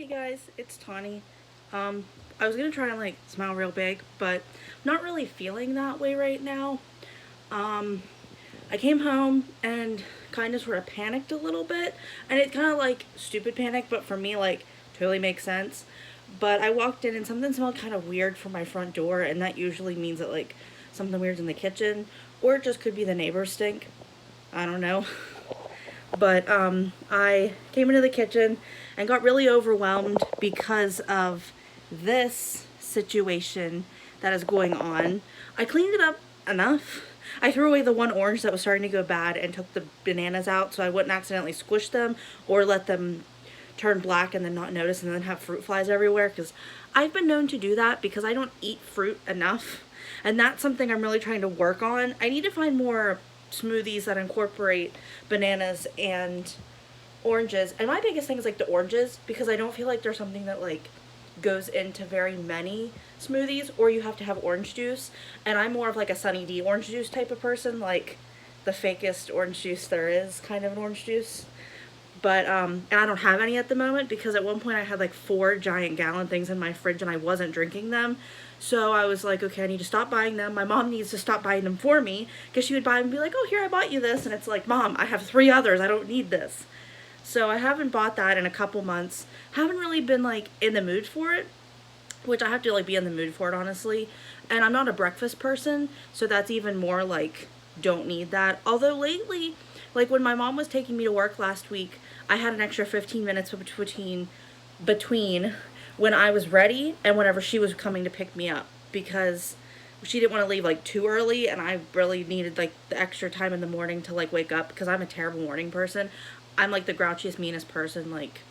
Hey guys, it's Tawny. I was gonna try and like smile real big, but not really feeling that way right now. Um, I came home and kind of sort of panicked a little bit, and it kind of like stupid panic, but for me, like totally makes sense. But I walked in and something smelled kind of weird from my front door, and that usually means that like something weird's in the kitchen, or it just could be the neighbors stink. I don't know. But I came into the kitchen and got really overwhelmed because of this situation that is going on. I cleaned it up enough. I threw away the one orange that was starting to go bad and took the bananas out so I wouldn't accidentally squish them or let them turn black and then not notice and then have fruit flies everywhere, because I've been known to do that because I don't eat fruit enough, and that's something I'm really trying to work on. I need to find more smoothies that incorporate bananas and oranges, and my biggest thing is like the oranges, because I don't feel like there's something that like goes into very many smoothies, or you have to have orange juice, and I'm more of like a Sunny D orange juice type of person, like the fakest orange juice there is kind of an orange juice. But and I don't have any at the moment because at one point I had like 4 giant gallon things in my fridge and I wasn't drinking them. So I was like, okay, I need to stop buying them. My mom needs to stop buying them for me, because she would buy them and be like, oh, here, I bought you this. And it's like, Mom, I have 3 others. I don't need this. So I haven't bought that in a couple months. Haven't really been like in the mood for it, which I have to like be in the mood for it, honestly. And I'm not a breakfast person, so that's even more like, don't need that. Although lately, like when my mom was taking me to work last week, I had an extra 15 minutes between when I was ready and whenever she was coming to pick me up, because she didn't want to leave like too early, and I really needed like the extra time in the morning to like wake up, because I'm a terrible morning person. I'm like the grouchiest, meanest person. Like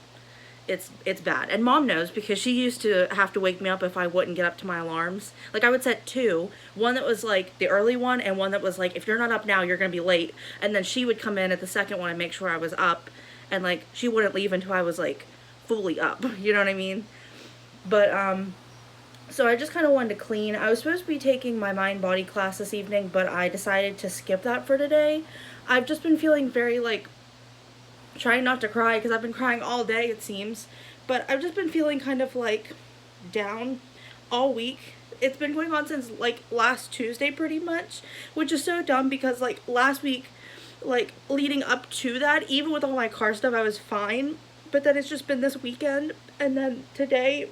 it's bad. And Mom knows, because she used to have to wake me up if I wouldn't get up to my alarms. Like I would set two, one that was like the early one and one that was like, if you're not up now, you're going to be late. And then she would come in at the second one and make sure I was up, and like she wouldn't leave until I was like fully up. You know what I mean? But so I just kind of wanted to clean. I was supposed to be taking my mind body class this evening, but I decided to skip that for today. I've just been feeling very like, trying not to cry because I've been crying all day, it seems, but I've just been feeling kind of like down all week. It's been going on since like last Tuesday pretty much, which is so dumb because like last week, like leading up to that, even with all my car stuff, I was fine. But then it's just been this weekend, and then today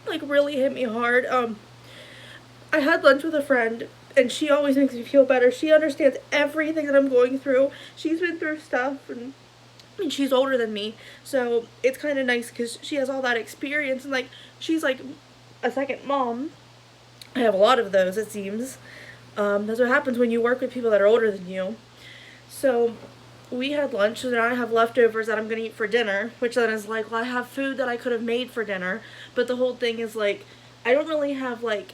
like really hit me hard. I had lunch with a friend, and she always makes me feel better. She understands everything that I'm going through. She's been through stuff, and I mean, she's older than me, so it's kind of nice because she has all that experience, and like she's like a second mom. I have a lot of those, it seems. That's what happens when you work with people that are older than you. So we had lunch, and I have leftovers that I'm gonna eat for dinner, which then is like, well, I have food that I could have made for dinner, but the whole thing is like, I don't really have like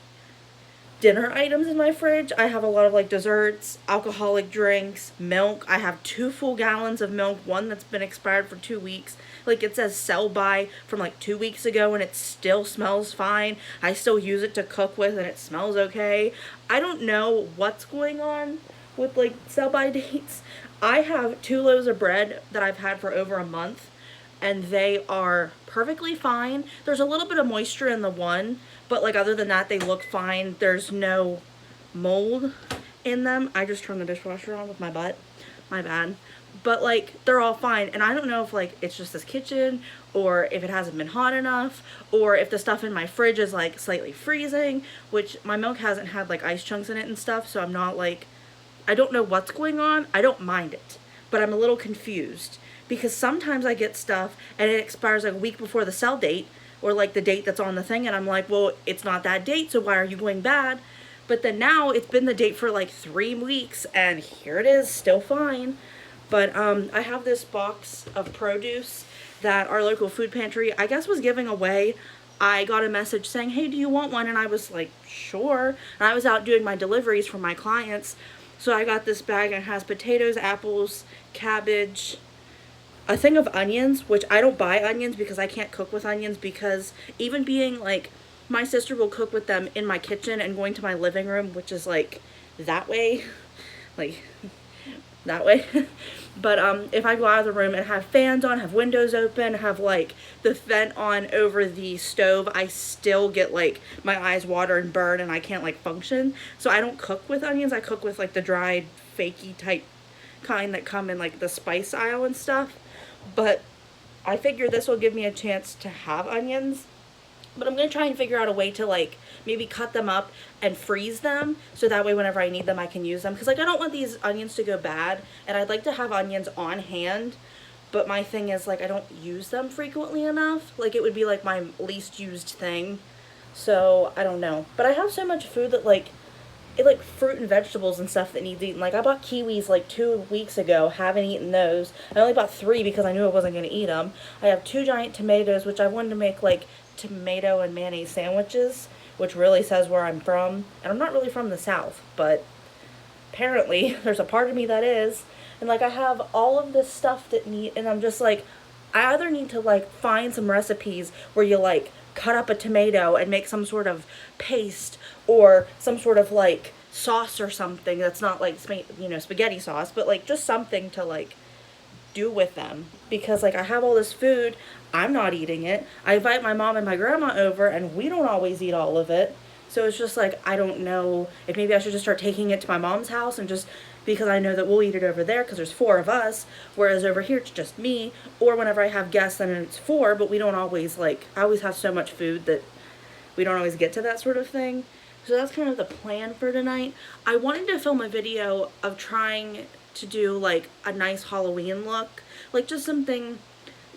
dinner items in my fridge. I have a lot of like desserts, alcoholic drinks, milk. I have 2 full gallons of milk, one that's been expired for 2 weeks. Like it says sell by from like 2 weeks ago, and it still smells fine. I still use it to cook with and it smells okay. I don't know what's going on with like sell by dates. I have 2 loaves of bread that I've had for over a month, and they are perfectly fine. There's a little bit of moisture in the one, but like other than that, they look fine. There's no mold in them. I just turned the dishwasher on with my butt. My bad. But like they're all fine, and I don't know if like it's just this kitchen, or if it hasn't been hot enough, or if the stuff in my fridge is like slightly freezing, which my milk hasn't had like ice chunks in it and stuff, so I'm not like, I don't know what's going on. I don't mind it, but I'm a little confused because sometimes I get stuff and it expires like a week before the sell date, or like the date that's on the thing, and I'm like, well, it's not that date, so why are you going bad? But then now it's been the date for like 3 weeks, and here it is, still fine. But I have this box of produce that our local food pantry, I guess, was giving away. I got a message saying, hey, do you want one? And I was like, sure. And I was out doing my deliveries for my clients, so I got this bag, and it has potatoes, apples, cabbage, a thing of onions, which I don't buy onions because I can't cook with onions, because even being like, my sister will cook with them in my kitchen and going to my living room, which is like that way, like that way. But if I go out of the room and have fans on, have windows open, have like the vent on over the stove, I still get like my eyes water and burn and I can't like function. So I don't cook with onions. I cook with like the dried fakey type kind that come in like the spice aisle and stuff. But I figure this will give me a chance to have onions, but I'm going to try and figure out a way to like maybe cut them up and freeze them so that way whenever I need them I can use them, because like I don't want these onions to go bad and I'd like to have onions on hand. But my thing is like I don't use them frequently enough. Like it would be like my least used thing. So I don't know, but I have so much food that like it, like fruit and vegetables and stuff that needs eaten. Like I bought kiwis like 2 weeks ago, haven't eaten those. I only bought 3 because I knew I wasn't going to eat them. I have 2 giant tomatoes, which I wanted to make like tomato and mayonnaise sandwiches, which really says where I'm from. And I'm not really from the South, but apparently there's a part of me that is. And like I have all of this stuff that need, and I'm just like, I either need to like find some recipes where you like cut up a tomato and make some sort of paste or some sort of like sauce or something that's not like spaghetti sauce, but like just something to like do with them, because like I have all this food, I'm not eating it. I invite my mom and my grandma over and we don't always eat all of it. So it's just like I don't know if maybe I should just start taking it to my mom's house and just, because I know that we'll eat it over there because there's 4 of us, whereas over here it's just me. Or whenever I have guests then it's 4, but we don't always like, I always have so much food that we don't always get to that sort of thing. So that's kind of the plan for tonight. I wanted to film a video of trying to do like a nice Halloween look, like just something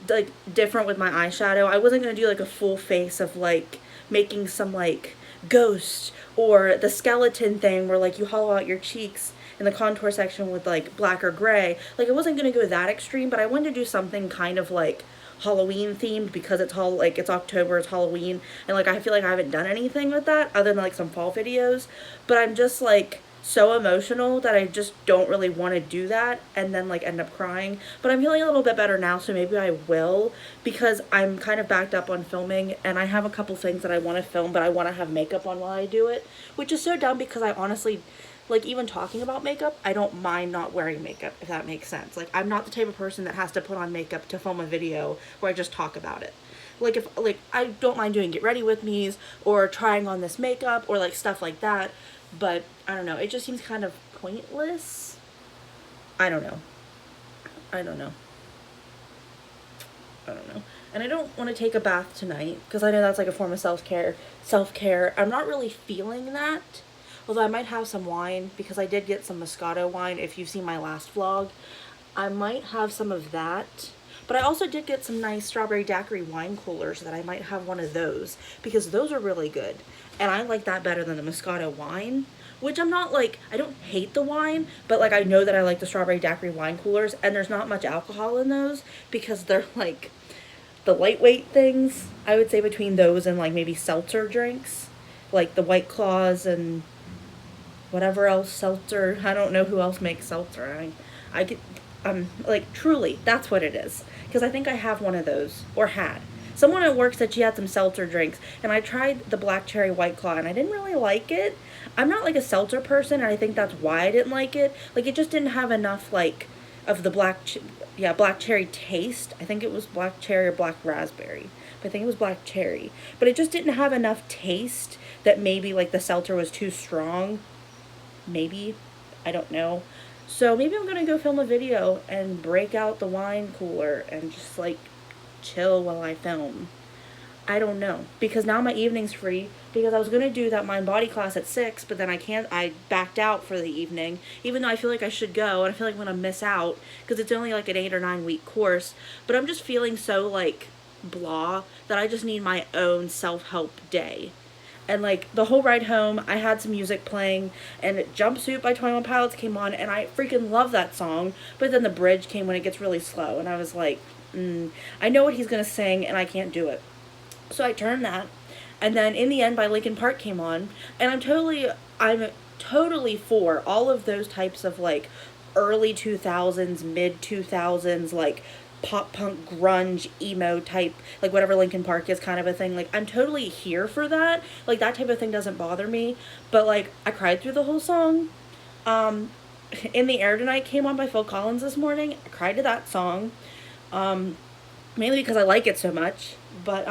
like different with my eyeshadow. I wasn't going to do like a full face of like making some like ghost or the skeleton thing where like you hollow out your cheeks in the contour section with like black or gray. Like I wasn't going to go that extreme, but I wanted to do something kind of like Halloween themed because it's like it's October, it's Halloween, and like I feel like I haven't done anything with that other than like some fall videos. But I'm just like so emotional that I just don't really want to do that and then like end up crying. But I'm feeling a little bit better now, so maybe I will, because I'm kind of backed up on filming and I have a couple things that I want to film, but I want to have makeup on while I do it, which is so dumb because I honestly, like even talking about makeup, I don't mind not wearing makeup, if that makes sense. Like I'm not the type of person that has to put on makeup to film a video where I just talk about it. Like if like I don't mind doing get ready with me's or trying on this makeup or like stuff like that, but I don't know, it just seems kind of pointless. I don't know. I don't know. I don't know. And I don't want to take a bath tonight because I know that's like a form of self-care. I'm not really feeling that. Although I might have some wine because I did get some Moscato wine if you've seen my last vlog. I might have some of that. But I also did get some nice strawberry daiquiri wine coolers that I might have one of those because those are really good. And I like that better than the Moscato wine, which I'm not like, I don't hate the wine, but like I know that I like the strawberry daiquiri wine coolers, and there's not much alcohol in those because they're like the lightweight things. I would say between those and like maybe seltzer drinks, like the White Claws and whatever else seltzer. I don't know who else makes seltzer. I get, like truly, that's what it is. Because I think I have one of those, or had. Someone at work said she had some seltzer drinks, and I tried the black cherry White Claw, and I didn't really like it. I'm not like a seltzer person, and I think that's why I didn't like it. Like it just didn't have enough like of the black cherry taste. I think it was black cherry or black raspberry, but I think it was black cherry. But it just didn't have enough taste that maybe like the seltzer was too strong. Maybe, I don't know. So maybe I'm gonna go film a video and break out the wine cooler and just like chill while I film. I don't know, because now my evening's free, because I was gonna do that mind body class at 6, but then I backed out for the evening, even though I feel like I should go, and I feel like I'm gonna miss out because it's only like an 8 or 9 week course. But I'm just feeling so like blah that I just need my own self-help day. And like the whole ride home, I had some music playing, and Jumpsuit by 21 Pilots came on, and I freaking love that song. But then the bridge came when it gets really slow, and I was like, I know what he's gonna sing, and I can't do it. So I turned that, and then In the End by Linkin Park came on, and I'm totally for all of those types of like early 2000s, mid 2000s, like pop punk grunge emo type, like whatever Linkin Park is kind of a thing. Like I'm totally here for that. Like that type of thing doesn't bother me, but like I cried through the whole song. In the Air Tonight came on by Phil Collins this morning. I cried to that song, mainly because I like it so much. But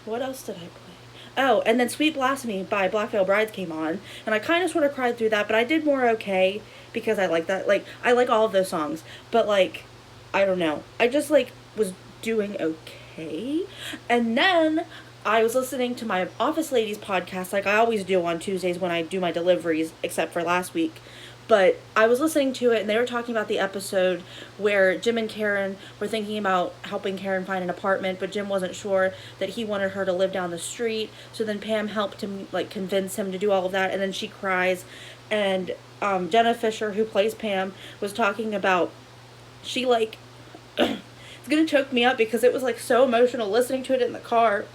what else did I play? Oh, and then Sweet Blasphemy by Black Veil Brides came on, and I kind of sort of cried through that, but I did more okay because I like that. Like, I like all of those songs, but like, I don't know. I just like was doing okay, and then I was listening to my Office Ladies podcast, like I always do on Tuesdays when I do my deliveries, except for last week. But I was listening to it, and they were talking about the episode where Jim and Karen were thinking about helping Karen find an apartment, but Jim wasn't sure that he wanted her to live down the street. So then Pam helped him, like, convince him to do all of that, and then she cries. And Jenna Fisher, who plays Pam, was talking about, she, like, it's gonna choke me up because it was, like, so emotional listening to it in the car.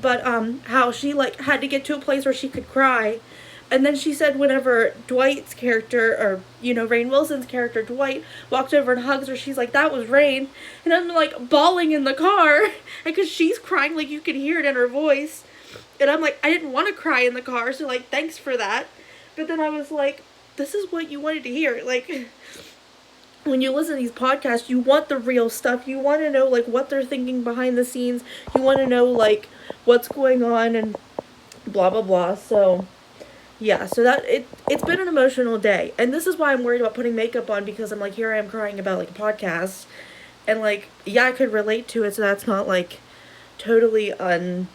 But how she, like, had to get to a place where she could cry. And then she said whenever Dwight's character, or, you know, Rainn Wilson's character, Dwight, walks over and hugs her, she's like, that was Rainn. And I'm, like, bawling in the car. Because she's crying, like, you can hear it in her voice. And I'm like, I didn't want to cry in the car, so, like, thanks for that. But then I was like, this is what you wanted to hear. Like, when you listen to these podcasts, you want the real stuff. You want to know, like, what they're thinking behind the scenes. You want to know, like, what's going on and blah, blah, blah. So yeah, so that it's been an emotional day. And this is why I'm worried about putting makeup on, because I'm like, here I am crying about, like, a podcast. And, like, yeah, I could relate to it, so that's not, like, totally on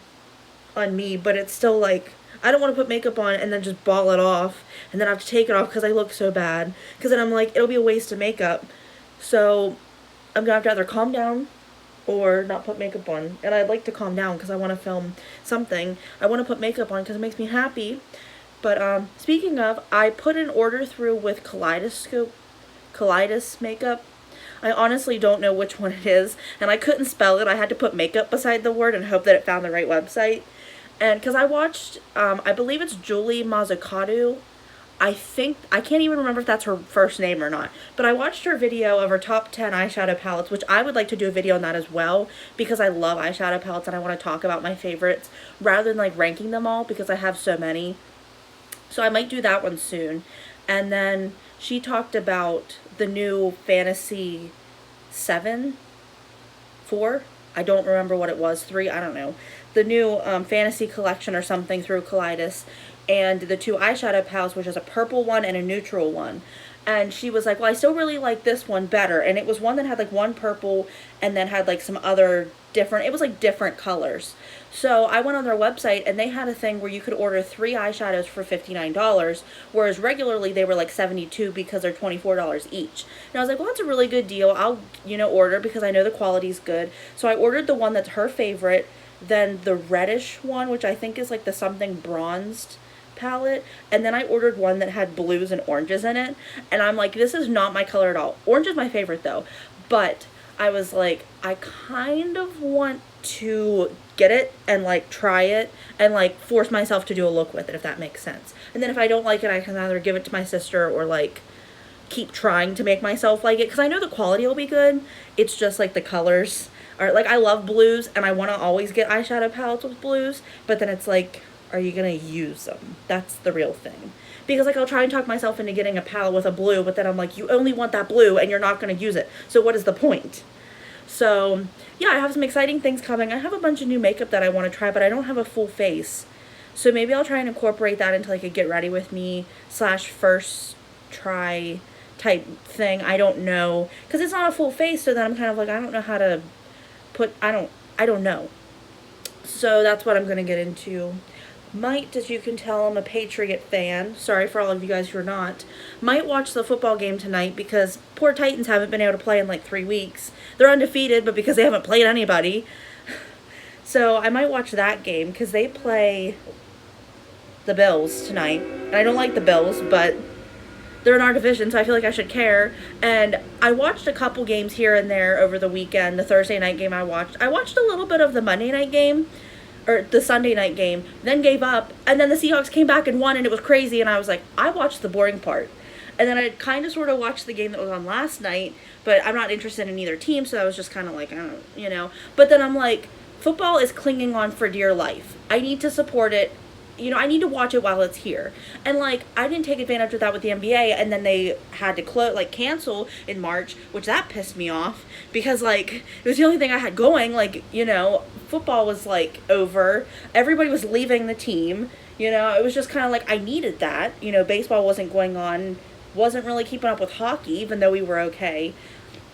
me. But it's still, like, I don't want to put makeup on and then just ball it off. And then I have to take it off because I look so bad. Because then I'm like, it'll be a waste of makeup. So I'm going to have to either calm down or not put makeup on. And I'd like to calm down because I want to film something. I want to put makeup on because it makes me happy. But speaking of, I put an order through with Kaleidos makeup. I honestly don't know which one it is, and I couldn't spell it. I had to put makeup beside the word and hope that it found the right website. And because I watched, I believe it's Julie Mazzucato. I can't even remember if that's her first name or not. But I watched her video of her top 10 eyeshadow palettes, which I would like to do a video on that as well, because I love eyeshadow palettes and I want to talk about my favorites rather than, like, ranking them all because I have so many. So I might do that one soon. And then she talked about the new Fantasy 4. I don't remember what it was. 3, I don't know. The new Fantasy collection or something through Kaleidos. And the 2 eyeshadow palettes, which is a purple one and a neutral one. And she was like, well, I still really like this one better. And it was one that had, like, one purple and then had, like, some other different, it was, like, different colors. So I went on their website and they had a thing where you could order 3 eyeshadows for $59, whereas regularly they were like $72 because they're $24 each. And I was like, well, that's a really good deal. I'll, you know, order because I know the quality's good. So I ordered the one that's her favorite, then the reddish one, which I think is like the something bronzed palette, and then I ordered one that had blues and oranges in it. And I'm like, this is not my color at all. Orange is my favorite though, but I was like, I kind of want to get it and, like, try it and, like, force myself to do a look with it, if that makes sense. And then if I don't like it, I can either give it to my sister or, like, keep trying to make myself like it, because I know the quality will be good. It's just, like, the colors are, like, I love blues and I want to always get eyeshadow palettes with blues, but then it's like, are you gonna use them? That's the real thing. Because, like, I'll try and talk myself into getting a palette with a blue, but then I'm like, you only want that blue and you're not going to use it. So what is the point? So, yeah, I have some exciting things coming. I have a bunch of new makeup that I want to try, but I don't have a full face. So maybe I'll try and incorporate that into, like, a get ready with me / first try type thing. I don't know. Because it's not a full face, so then I'm kind of like, I don't know how to put, I don't know. So that's what I'm going to get into. Might, as you can tell, I'm a Patriot fan. Sorry for all of you guys who are not. Might watch the football game tonight because poor Titans haven't been able to play in like 3 weeks. They're undefeated, but because they haven't played anybody. So I might watch that game because they play the Bills tonight. And I don't like the Bills, but they're in our division, so I feel like I should care. And I watched a couple games here and there over the weekend. The Thursday night game I watched a little bit of the Monday night game. Or the Sunday night game, then gave up, and then the Seahawks came back and won, and it was crazy, and I was like, I watched the boring part. And then I kind of sort of watched the game that was on last night, but I'm not interested in either team, so I was just kind of like, I don't, you know. But then I'm like, football is clinging on for dear life. I need to support it you know, I need to watch it while it's here. And like, I didn't take advantage of that with the NBA, and then they had to cancel in March, which that pissed me off because like it was the only thing I had going. Like, you know, football was like over, everybody was leaving the team. You know, it was just kind of like I needed that. You know, baseball wasn't going on, wasn't really keeping up with hockey, even though we were okay.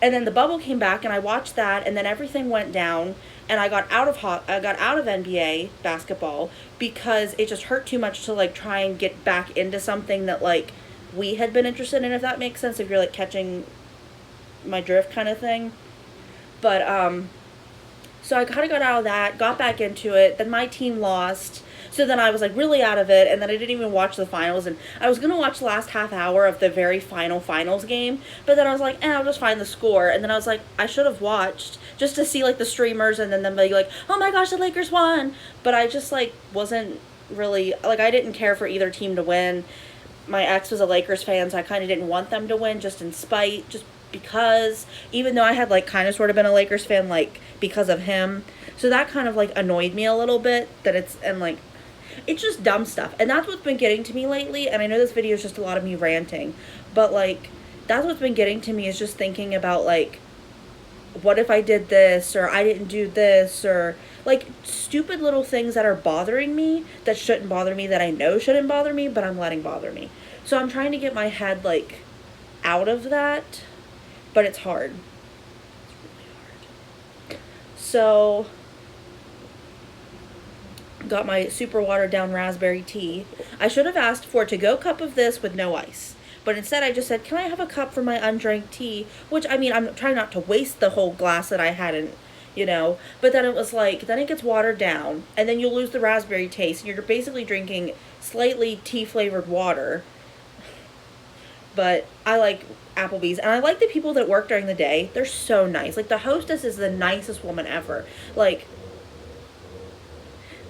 And then the bubble came back, and I watched that, and then everything went down, and I got out of NBA basketball because it just hurt too much to like try and get back into something that like we had been interested in, if that makes sense, if you're like catching my drift kind of thing. But so I kind of got out of that, got back into it. Then my team lost. So then I was like really out of it, and then I didn't even watch the finals. And I was going to watch the last half hour of the very final finals game, but then I was like, I'll just find the score. And then I was like, I should have watched just to see like the streamers and then them be like, oh my gosh, the Lakers won. But I just like wasn't really, like, I didn't care for either team to win. My ex was a Lakers fan, so I kind of didn't want them to win just in spite, just because, even though I had like kind of sort of been a Lakers fan like because of him. So that kind of like annoyed me a little bit, that it's just dumb stuff. And that's what's been getting to me lately. And I know this video is just a lot of me ranting, but like that's what's been getting to me, is just thinking about like, what if I did this, or I didn't do this, or like stupid little things that are bothering me that shouldn't bother me, that I know shouldn't bother me, but I'm letting bother me. So I'm trying to get my head like out of that, but it's hard. It's really hard. So got my super watered down raspberry tea. I should have asked for a to-go cup of this with no ice, but instead I just said, can I have a cup for my undrank tea? Which, I mean, I'm trying not to waste the whole glass that I hadn't, you know, but then it was like, then it gets watered down, and then you'll lose the raspberry taste, and you're basically drinking slightly tea flavored water. But I like Applebee's, and I like the people that work during the day. They're so nice. Like, the hostess is the nicest woman ever. Like,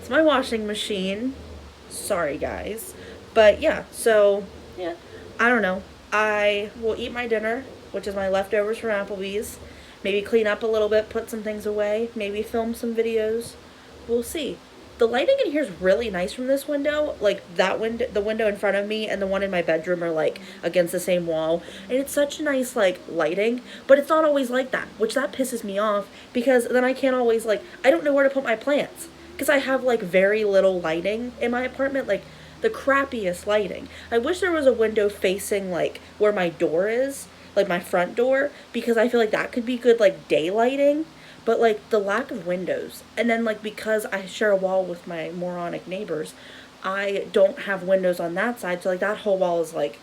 my washing machine. Sorry, guys. But yeah, so yeah, I don't know. I will eat my dinner, which is my leftovers from Applebee's. Maybe clean up a little bit, put some things away, maybe film some videos. We'll see. The lighting in here is really nice from this window. Like that window, the window in front of me and the one in my bedroom are like against the same wall. And it's such nice like lighting, but it's not always like that, which that pisses me off, because then I can't always like, I don't know where to put my plants. Because I have like very little lighting in my apartment, like the crappiest lighting. I wish there was a window facing like where my door is, like my front door, because I feel like that could be good like day lighting. But like the lack of windows, and then like because I share a wall with my moronic neighbors, I don't have windows on that side, so like that whole wall is like,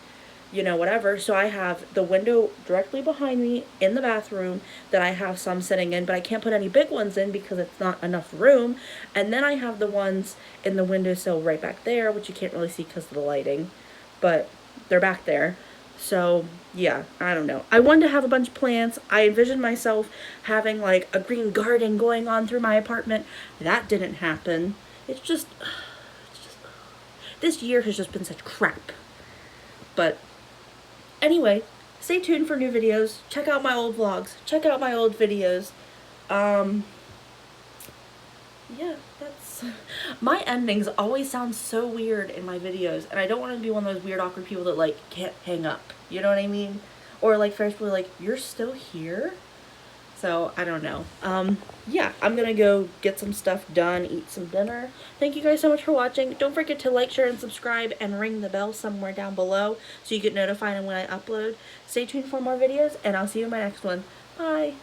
you know, whatever. So I have the window directly behind me in the bathroom that I have some sitting in, but I can't put any big ones in because it's not enough room. And then I have the ones in the windowsill right back there, which you can't really see because of the lighting, but they're back there. So yeah, I don't know. I wanted to have a bunch of plants. I envisioned myself having like a green garden going on through my apartment. That didn't happen. It's just this year has just been such crap. But anyway, stay tuned for new videos. Check out my old vlogs. Check out my old videos. Yeah, that's... My endings always sound so weird in my videos, and I don't want to be one of those weird, awkward people that, like, can't hang up. You know what I mean? Or, like, first people are like, you're still here? So, I don't know. Yeah, I'm gonna go get some stuff done, eat some dinner. Thank you guys so much for watching. Don't forget to like, share, and subscribe, and ring the bell somewhere down below so you get notified when I upload. Stay tuned for more videos, and I'll see you in my next one. Bye!